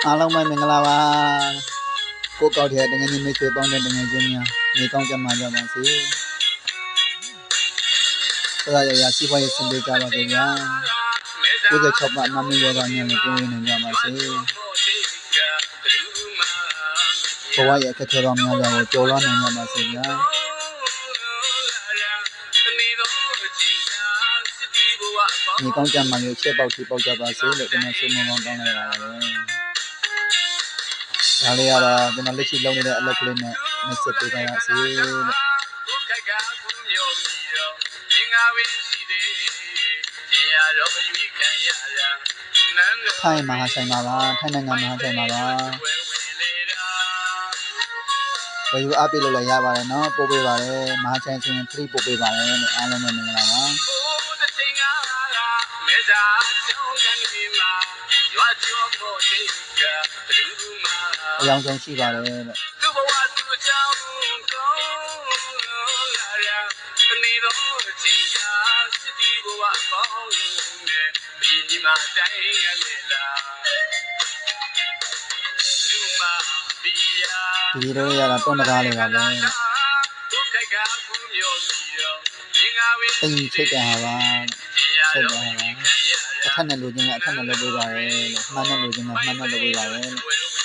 အားလုံးပဲမင်္ဂလာပါကိုကောက်တဲ့တငယ်ချင်းမိတ်ဆွေပေါင်းတဲ့တငယ်ချင်းများနေကောင်းကြမှာကြပါစေဆရာရစီးပွားရေးစင်ပေးကြပါစေဗျာ96ပါအမမင်းယောဂနဲ့လည်းပြောရနေကြပါစေဘဝရဲ့အခက်အခဲပေါင်းများစွာကိုကျော်လွှားနိုင်ကြပါစေဗျာနေကောင်းကြမှာလို့ချက်ပေါက်ထိပေါက်ကြပါစေလို့ကျွန်တော်ဆုမွန်ကောင်းတောင်းလိုက်ပါပါတယ်ဒါလေးကတော့ကျွန်တော်လက်ရှိလုပ်နေတဲ့အလုပ်ကလေးနဲ့မဆက်ပေးကြရစေလို့ထိုင်းမဟာဆိုင်ပါပါထိုင်းနိုင်ငံမဟာဆိုင်ပါပါဘယ်လိုအပေးလို့လည်းရပါတယ်နော်ပို့ပေးပါတယ်မဟာဆိုင်ဆိုရင် free ပို့ပေးပါတယ်လို့အားလုံးပဲမင်္ဂလာပါအယောင်ဆုံးရှိပါတယ်လို့ဒီလိုရတာတော့မကားလို့ပါပဲအိမ်ချိတ်တယ်ဟာပါချိတ်တယ်ဟာပါအထက်နဲ့လူချင်းကအထက်နဲ့လုပ်ပေးပါရဲ့လို့မှန်းနဲ့လူချင်းကမှန်းနဲ့လုပ်ပေးပါရဲ့လို့